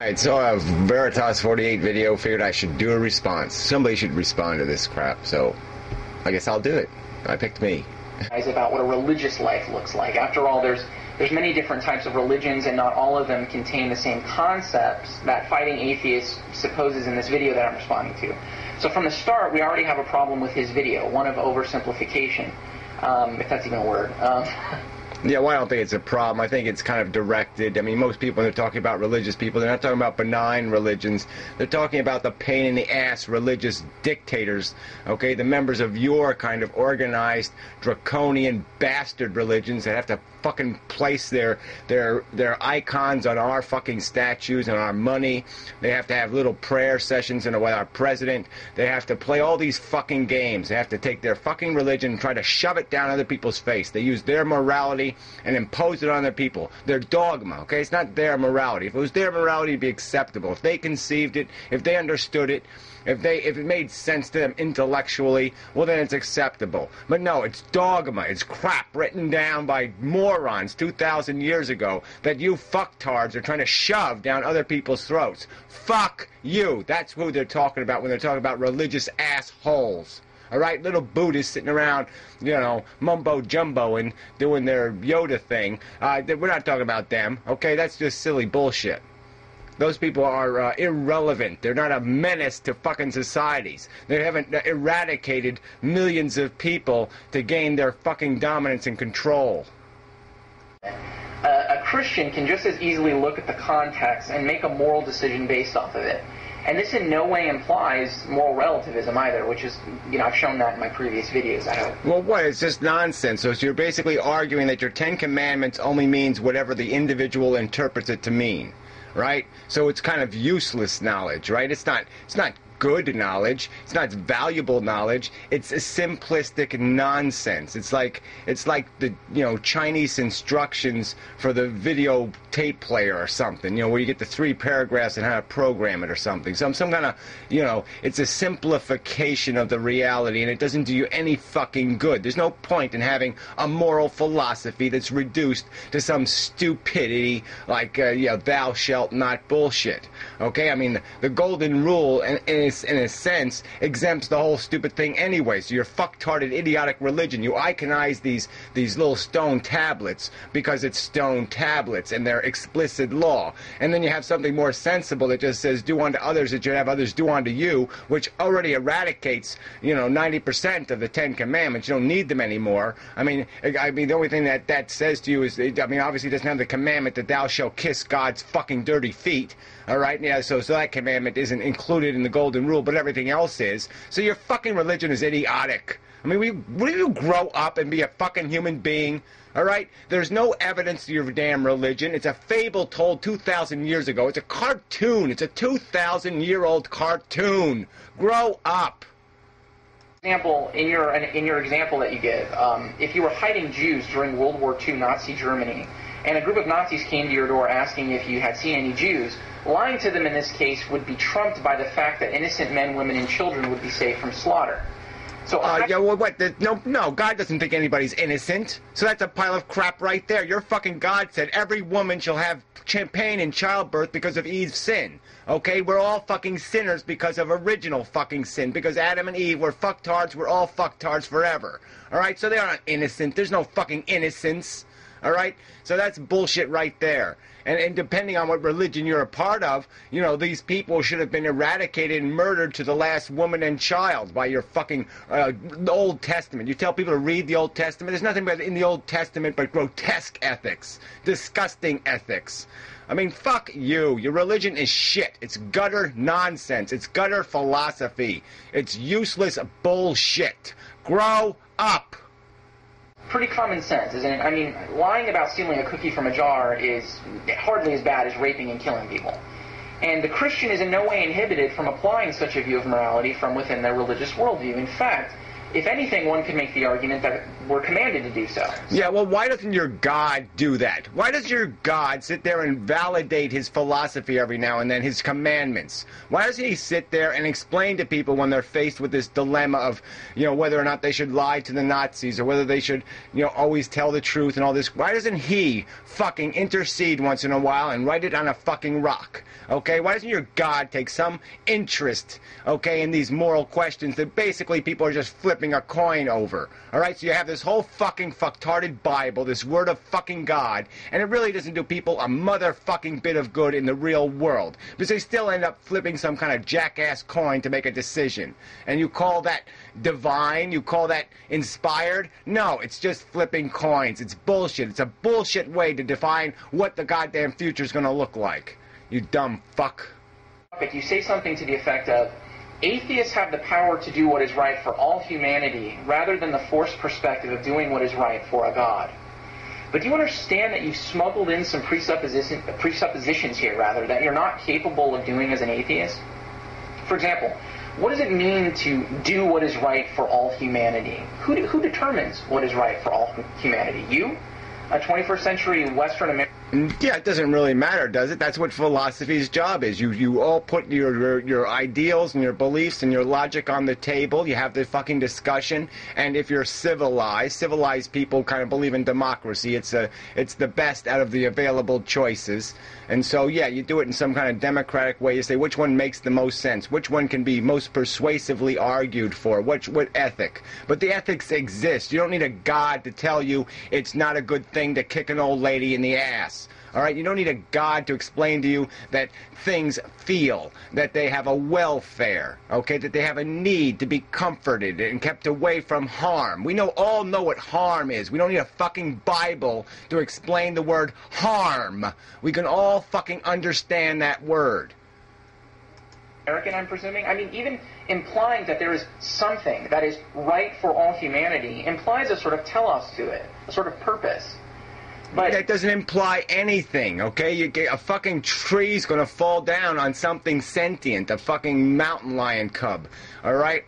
Alright, so a Veritas 48 video, figured I should do a response. Somebody should respond to this crap, so I guess I'll do it. I picked me. About what a religious life looks like. After all, there's many different types of religions, and not all of them contain the same concepts that Fighting Atheist supposes in this video that I'm responding to. So from the start, we already have a problem with his video, one of oversimplification, if that's even a word. Yeah, well, I don't think it's a problem. I think it's kind of directed. I mean, most people, when they're talking about religious people, they're not talking about benign religions. They're talking about the pain-in-the-ass religious dictators, okay? The members of your kind of organized, draconian bastard religions that have to fucking place their icons on our fucking statues and our money. They have to have little prayer sessions with our president. They have to play all these fucking games. They have to take their fucking religion and try to shove it down other people's face. They use their morality and impose it on their people. Their dogma, okay? It's not their morality. If it was their morality, it'd be acceptable. If they conceived it, if they understood it, if it made sense to them intellectually, well, then it's acceptable. But no, it's dogma. It's crap written down by morons 2,000 years ago that you fucktards are trying to shove down other people's throats. Fuck you. That's who they're talking about when they're talking about religious assholes. All right, little Buddhists sitting around, you know, mumbo-jumbo and doing their Yoda thing. We're not talking about them, okay? That's just silly bullshit. Those people are irrelevant. They're not a menace to fucking societies. They haven't eradicated millions of people to gain their fucking dominance and control. A Christian can just as easily look at the context and make a moral decision based off of it. And this in no way implies moral relativism either, which is, you know, I've shown that in my previous videos, I hope. Well, what? It's just nonsense. So you're basically arguing that your Ten Commandments only means whatever the individual interprets it to mean, right? So it's kind of useless knowledge, right? It's not good knowledge. It's not valuable knowledge. It's a simplistic nonsense. It's like the, you know, Chinese instructions for the video tape player or something, you know, where you get the 3 paragraphs and how to program it or something. Some kind of, you know, it's a simplification of the reality, and it doesn't do you any fucking good. There's no point in having a moral philosophy that's reduced to some stupidity like, you know, thou shalt not bullshit. Okay? I mean, the golden rule, in a sense, exempts the whole stupid thing anyway. So your fucktarded, idiotic religion, you iconize these little stone tablets because it's stone tablets and they're explicit law. And then you have something more sensible that just says, do unto others that you have others do unto you, which already eradicates, you know, 90% of the 10 Commandments. You don't need them anymore. I mean, the only thing that says to you is, I mean, obviously it doesn't have the commandment that thou shalt kiss God's fucking dirty feet. All right, yeah, so that commandment isn't included in the golden rule, but everything else is. So your fucking religion is idiotic. I mean, will you grow up and be a fucking human being? All right? There's no evidence to your damn religion. It's a fable told 2,000 years ago. It's a cartoon. It's a 2,000-year-old cartoon. Grow up. Example, in your example that you give, if you were hiding Jews during World War II Nazi Germany, and a group of Nazis came to your door asking if you had seen any Jews, lying to them in this case would be trumped by the fact that innocent men, women, and children would be saved from slaughter. So yeah, well, what? No, God doesn't think anybody's innocent. So that's a pile of crap right there. Your fucking God said every woman shall have pain in childbirth because of Eve's sin. Okay? We're all fucking sinners because of original fucking sin. Because Adam and Eve were fucktards, we're all fucktards forever. Alright? So they aren't innocent. There's no fucking innocence. Alright? So that's bullshit right there. And depending on what religion you're a part of, you know, these people should have been eradicated and murdered to the last woman and child by your fucking Old Testament. You tell people to read the Old Testament. There's nothing in the Old Testament but grotesque ethics. Disgusting ethics. I mean, fuck you. Your religion is shit. It's gutter nonsense. It's gutter philosophy. It's useless bullshit. Grow up. Pretty common sense, isn't it? I mean, lying about stealing a cookie from a jar is hardly as bad as raping and killing people. And the Christian is in no way inhibited from applying such a view of morality from within their religious worldview. In fact, If anything, one could make the argument that we're commanded to do so. Yeah, well, why doesn't your God do that? Why does your God sit there and validate his philosophy every now and then, his commandments? Why doesn't he sit there and explain to people when they're faced with this dilemma of, whether or not they should lie to the Nazis or whether they should, always tell the truth and all this? Why doesn't he fucking intercede once in a while and write it on a fucking rock? Okay? Why doesn't your God take some interest, okay, in these moral questions that basically people are just flipping a coin over? Alright, so you have this whole fucking fucktarded Bible, this word of fucking God, and it really doesn't do people a motherfucking bit of good in the real world, because they still end up flipping some kind of jackass coin to make a decision. And you call that divine? You call that inspired? No, it's just flipping coins. It's bullshit. It's a bullshit way to define what the goddamn future's gonna look like. You dumb fuck. You say something to the effect of, atheists have the power to do what is right for all humanity, rather than the forced perspective of doing what is right for a God. But do you understand that you've smuggled in some presuppositions here, that you're not capable of doing as an atheist? For example, what does it mean to do what is right for all humanity? Who determines what is right for all humanity? You? A 21st century Western American? Yeah, it doesn't really matter, does it? That's what philosophy's job is. You all put your ideals and your beliefs and your logic on the table. You have the fucking discussion. And if you're civilized people kind of believe in democracy. It's the best out of the available choices. And so, yeah, you do it in some kind of democratic way. You say which one makes the most sense, which one can be most persuasively argued for, what ethic. But the ethics exist. You don't need a God to tell you it's not a good thing to kick an old lady in the ass. All right, you don't need a God to explain to you that things feel, that they have a welfare, okay, that they have a need to be comforted and kept away from harm. We all know what harm is. We don't need a fucking Bible to explain the word harm. We can all fucking understand that word. American, I'm presuming? I mean, even implying that there is something that is right for all humanity implies a sort of telos to it, a sort of purpose. But that doesn't imply anything, okay? A fucking tree's gonna fall down on something sentient, a fucking mountain lion cub, all right?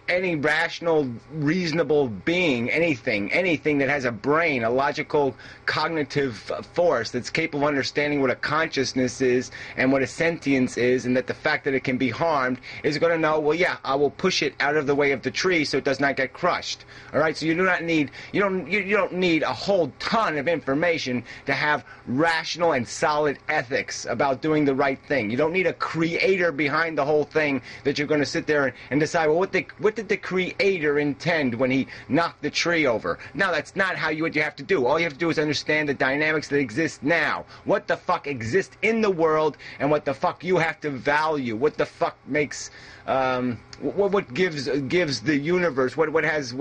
Any rational, reasonable being, anything that has a brain, a logical, cognitive force that's capable of understanding what a consciousness is and what a sentience is, and that the fact that it can be harmed is gonna know, well, yeah, I will push it out of the way of the tree so it does not get crushed, all right? So you do not need, you don't need a whole ton of information to have rational and solid ethics about doing the right thing. You don't need a creator behind the whole thing that you're going to sit there and decide, well, what did the creator intend when he knocked the tree over? No, that's not what you have to do. All you have to do is understand the dynamics that exist now. What the fuck exists in the world and what the fuck you have to value. What the fuck makes... what gives the universe, what has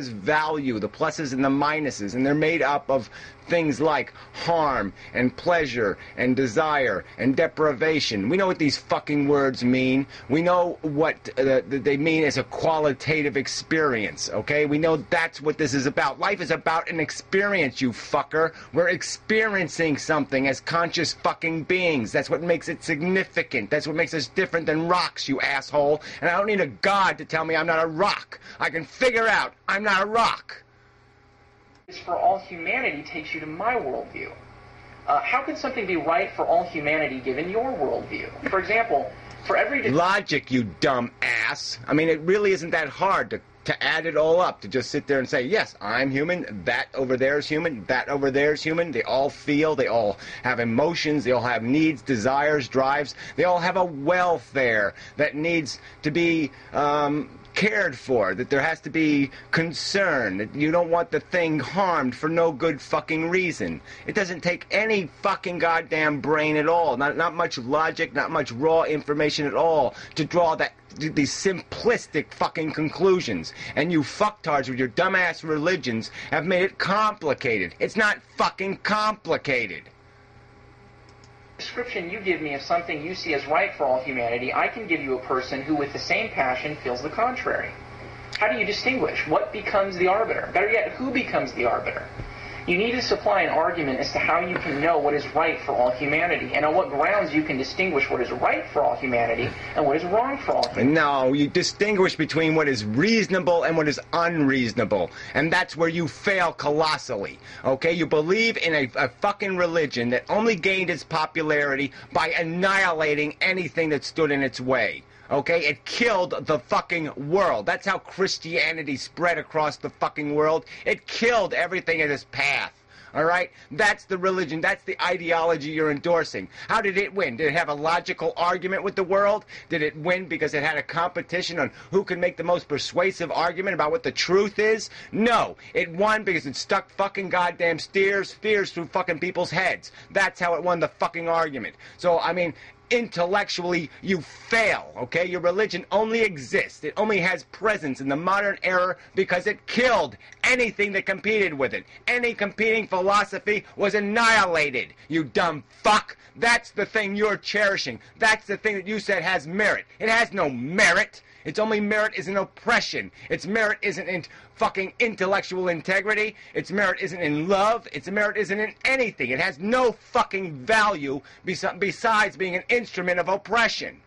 value, the pluses and the minuses, and they're made up of things like harm and pleasure and desire and deprivation. We know what these fucking words mean. We know what they mean as a qualitative experience, okay? We know that's what this is about. Life is about an experience, you fucker. We're experiencing something as conscious fucking beings. That's what makes it significant. That's what makes us different than rocks, you asshole. And I don't need a God to tell me I'm not a rock. I can figure out I'm not a rock. For all humanity takes you to my worldview. How can something be right for all humanity given your worldview? For example, for every... Logic, you dumb ass. I mean, it really isn't that hard to add it all up, to just sit there and say, yes, I'm human, that over there is human, that over there is human. They all feel, they all have emotions, they all have needs, desires, drives. They all have a welfare that needs to be cared for, that there has to be concern, that you don't want the thing harmed for no good fucking reason. It doesn't take any fucking goddamn brain at all, not much logic, not much raw information at all to draw these simplistic fucking conclusions. And you fucktards with your dumbass religions have made it complicated. It's not fucking complicated. Description you give me of something you see as right for all humanity, I can give you a person who with the same passion feels the contrary. How do you distinguish? What becomes the arbiter? Better yet, who becomes the arbiter? You need to supply an argument as to how you can know what is right for all humanity, and on what grounds you can distinguish what is right for all humanity and what is wrong for all humanity. No, you distinguish between what is reasonable and what is unreasonable, and that's where you fail colossally. Okay, you believe in a fucking religion that only gained its popularity by annihilating anything that stood in its way. Okay, it killed the fucking world. That's how Christianity spread across the fucking world. It killed everything in its path. All right? That's the religion. That's the ideology you're endorsing. How did it win? Did it have a logical argument with the world? Did it win because it had a competition on who can make the most persuasive argument about what the truth is? No. It won because it stuck fucking goddamn spears through fucking people's heads. That's how it won the fucking argument. So, I mean, intellectually, you fail, okay? Your religion only exists. It only has presence in the modern era because it killed anything that competed with it. Any competing philosophy was annihilated, you dumb fuck. That's the thing you're cherishing. That's the thing that you said has merit. It has no merit. Its only merit is in oppression. Its merit isn't in fucking intellectual integrity. Its merit isn't in love. Its merit isn't in anything. It has no fucking value besides being an instrument of oppression.